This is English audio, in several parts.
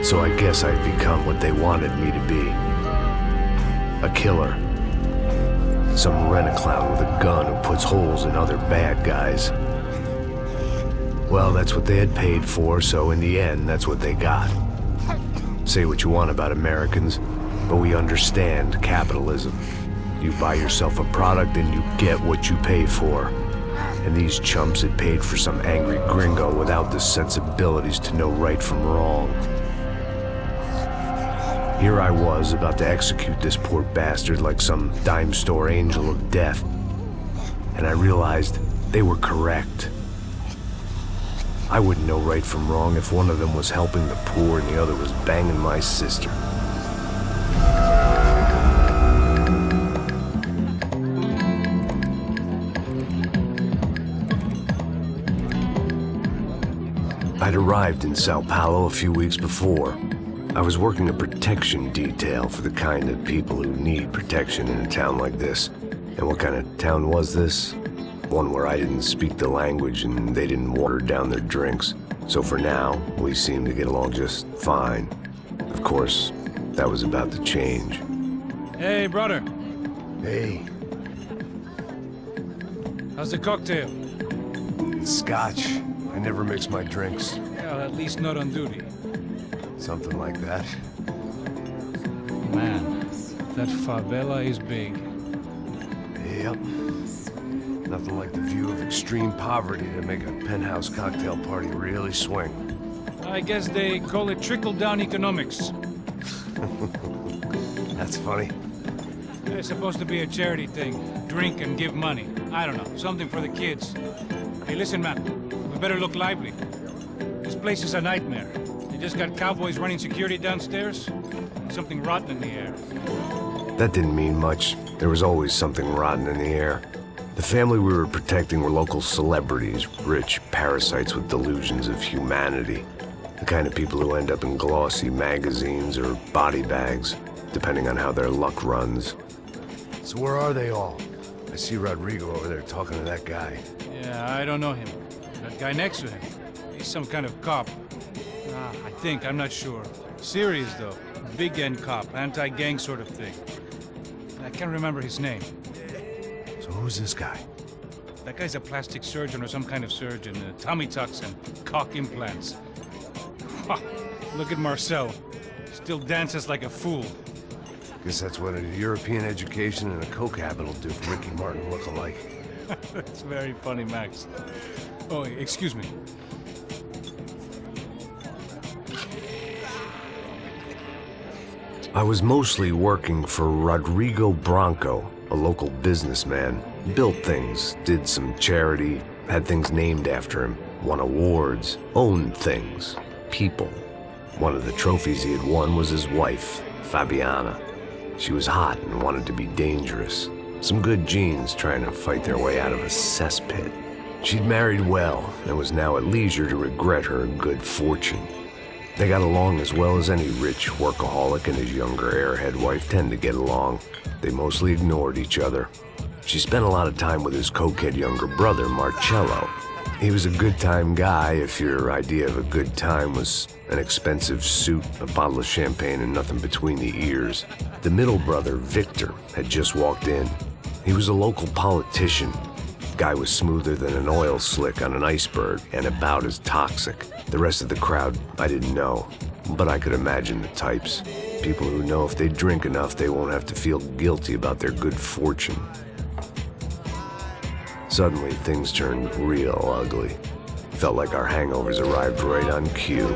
So I guess I'd become what they wanted me to be. A killer. Some rent-a-clown with a gun who puts holes in other bad guys. Well, that's what they had paid for, so in the end, that's what they got. Say what you want about Americans, but we understand capitalism. You buy yourself a product and you get what you pay for. And these chumps had paid for some angry gringo without the sensibilities to know right from wrong. Here I was, about to execute this poor bastard like some dime store angel of death. And I realized they were correct. I wouldn't know right from wrong if one of them was helping the poor and the other was banging my sister. I'd arrived in Sao Paulo a few weeks before. I was working a protection detail for the kind of people who need protection in a town like this. And what kind of town was this? One where I didn't speak the language and they didn't water down their drinks. So for now, we seemed to get along just fine. Of course, that was about to change. Hey, brother. Hey. How's the cocktail? It's scotch. I never mix my drinks. Well, at least not on duty. Something like that. Man, that favela is big. Yep. Nothing like the view of extreme poverty to make a penthouse cocktail party really swing. I guess they call it trickle-down economics. That's funny. It's supposed to be a charity thing. Drink and give money. I don't know, something for the kids. Hey, listen, man. We better look lively. This place is a nightmare. They just got cowboys running security downstairs. Something rotten in the air. That didn't mean much. There was always something rotten in the air. The family we were protecting were local celebrities, rich parasites with delusions of humanity. The kind of people who end up in glossy magazines or body bags, depending on how their luck runs. So where are they all? I see Rodrigo over there talking to that guy. Yeah, I don't know him. That guy next to him, he's some kind of cop. I think, I'm not sure. Serious, though. Big end cop, anti-gang sort of thing. I can't remember his name. So who's this guy? That guy's a plastic surgeon or some kind of surgeon. Tummy tucks and cock implants. Look at Marcel. Still dances like a fool. Guess that's what a European education and a coke habit will do for Ricky Martin look alike. That's very funny, Max. Oh, excuse me. I was mostly working for Rodrigo Branco, a local businessman. Built things, did some charity, had things named after him, won awards, owned things, people. One of the trophies he had won was his wife, Fabiana. She was hot and wanted to be dangerous. Some good genes trying to fight their way out of a cesspit. She'd married well and was now at leisure to regret her good fortune. They got along as well as any rich workaholic and his younger airhead wife tend to get along. They mostly ignored each other. She spent a lot of time with his cokehead younger brother, Marcello. He was a good-time guy if your idea of a good time was an expensive suit, a bottle of champagne, and nothing between the ears. The middle brother, Victor, had just walked in. He was a local politician. Guy was smoother than an oil slick on an iceberg and about as toxic. The rest of the crowd, I didn't know, but I could imagine the types. People who know if they drink enough, they won't have to feel guilty about their good fortune. Suddenly, things turned real ugly. Felt like our hangovers arrived right on cue.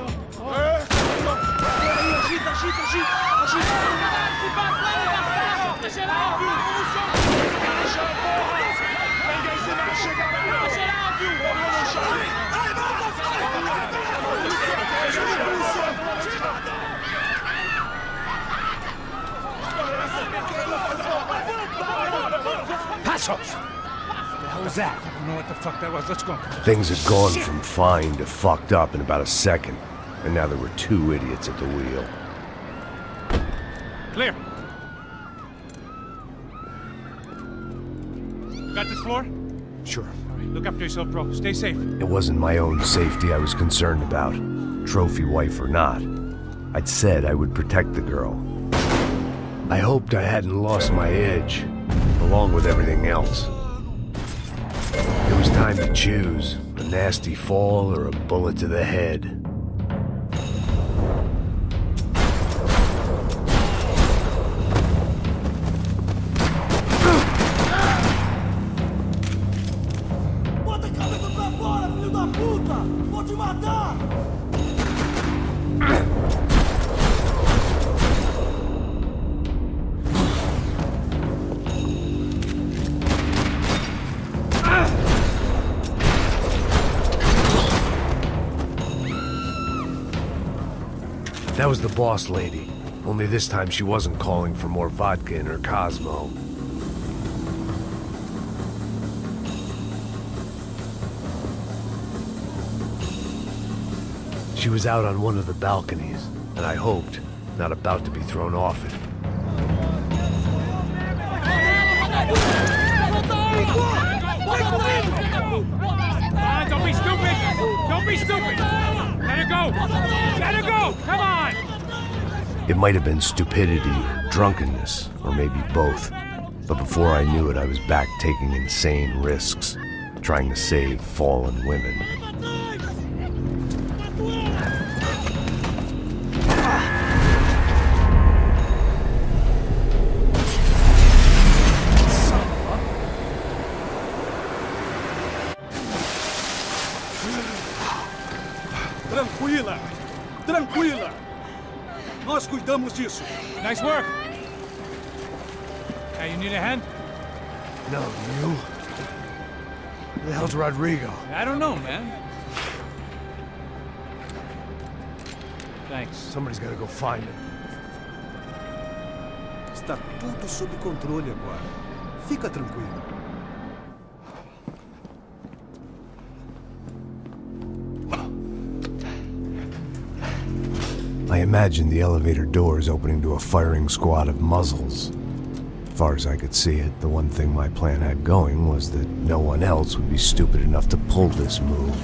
Passos! What was that? I don't know what the fuck that was. Let's go. Things had gone from fine to fucked up in about a second, and now there were two idiots at the wheel. Clear. Got this floor? Sure. All right, look after yourself, bro. Stay safe. It wasn't my own safety I was concerned about, trophy wife or not. I'd said I would protect the girl. I hoped I hadn't lost my edge, along with everything else. It was time to choose, a nasty fall or a bullet to the head. Bota a cabeça pra fora, filho da puta! Vou te matar! That was the boss lady, only this time she wasn't calling for more vodka in her Cosmo. She was out on one of the balconies, and I hoped, not about to be thrown off it. Don't be stupid! Don't be stupid! Let her go! Let her go! Come on! It might have been stupidity or drunkenness, or maybe both. But before I knew it, I was back taking insane risks, trying to save fallen women. Tranquila! Tranquila! Nós cuidamos disso. Nice work! Hey, you need a hand? No, you? Who the hell's Rodrigo? I don't know, man. Thanks. Somebody's gotta go find him. Está tudo sob controle agora. Fica tranquilo. I imagined the elevator doors opening to a firing squad of muzzles. As far as I could see it, the one thing my plan had going was that no one else would be stupid enough to pull this move.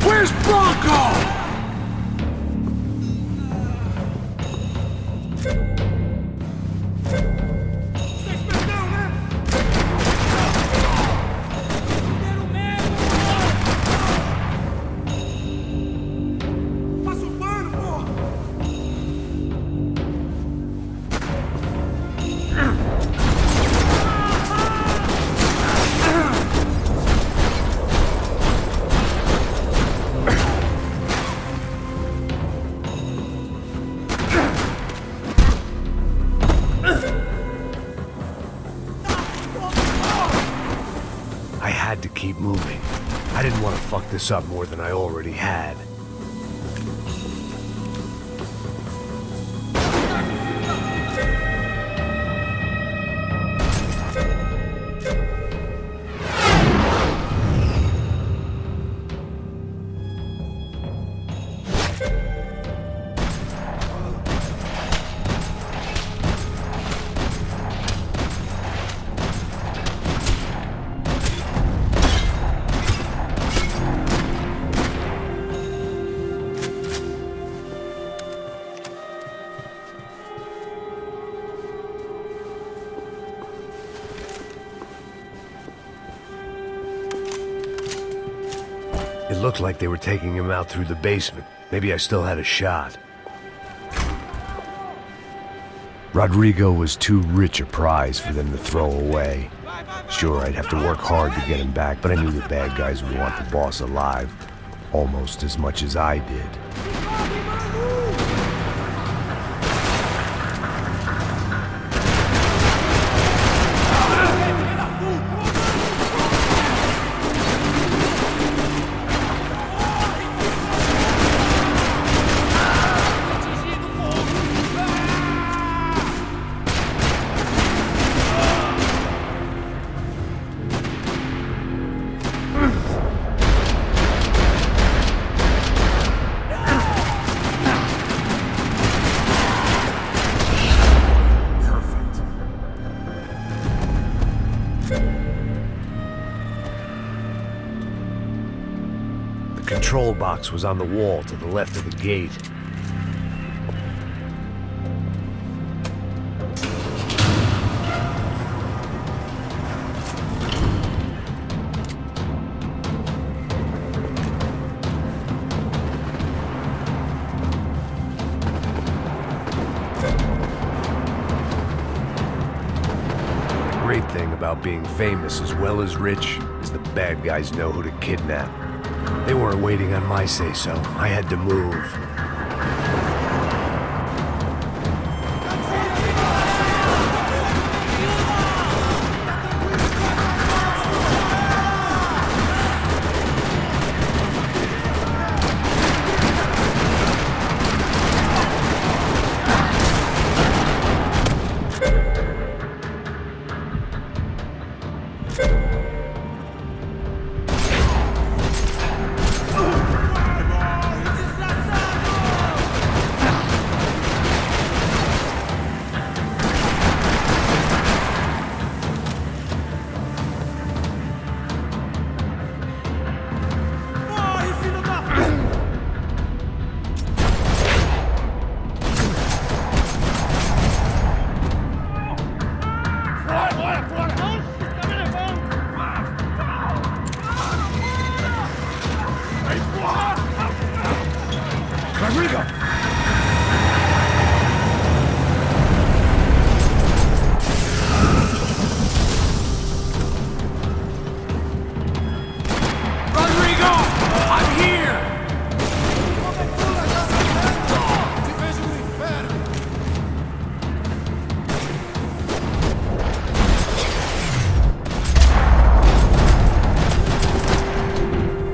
Where's Bronco? I had to keep moving. I didn't want to fuck this up more than I already had. It looked like they were taking him out through the basement. Maybe I still had a shot. Rodrigo was too rich a prize for them to throw away. Sure, I'd have to work hard to get him back, but I knew the bad guys would want the boss alive, almost as much as I did. patrol box was on the wall to the left of the gate. The great thing about being famous as well as rich is the bad guys know who to kidnap. They weren't waiting on my say-so. I had to move.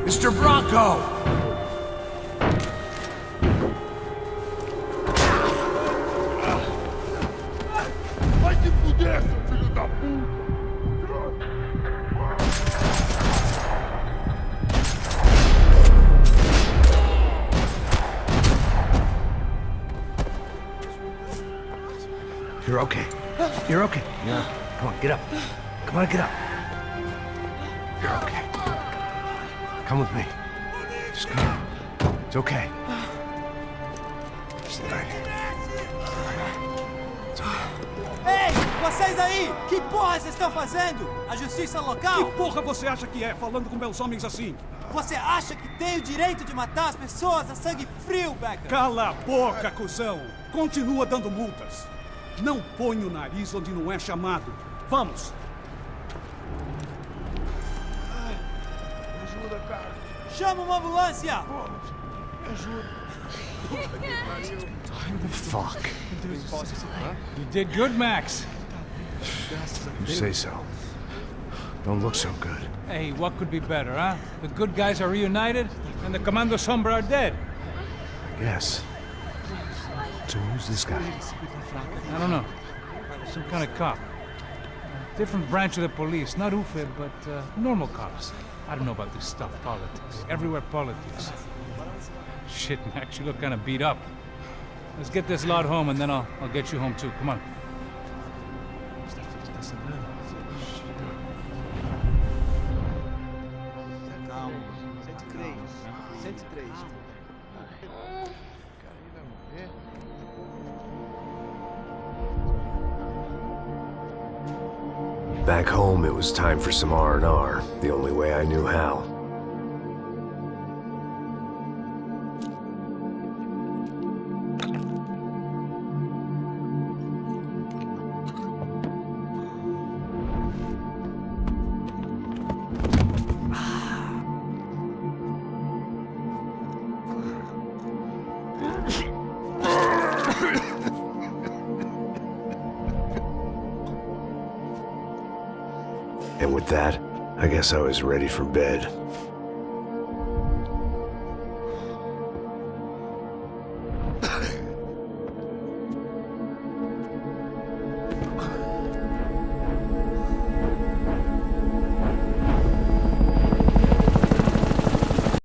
Mr. Bronco! Vai se fuder, seu filho da puta! You're okay. You're okay. Yeah. Come on, get up. Come on, get up. You're okay. Come with me. Just come on. It's okay. It's all right. It's okay. Ei, vocês aí! Que porra vocês estão fazendo? A justiça local? Que porra você acha que é, falando com meus homens assim? Você acha que tem o direito de matar as pessoas a sangue frio, Becker? Cala a boca, cuzão! Continua dando multas. Não põe o nariz onde não é chamado. Vamos! Me ajuda, cara. Chama uma ambulância! Me ajuda. Fuck. You did good, Max. You say so. Don't look so good. Hey, what could be better, huh? The good guys are reunited, and the Commando Sombra are dead. Yes. So who's this guy? I don't know. Some kind of cop. Different branch of the police. Not UFE, but normal cops. I don't know about this stuff, politics. Everywhere politics. Shit, Max, you look kind of beat up. Let's get this lot home, and then I'll get you home too. Come on. Calma. 103. 103. Back home, it was time for some R&R, the only way I knew how. And with that, I guess I was ready for bed.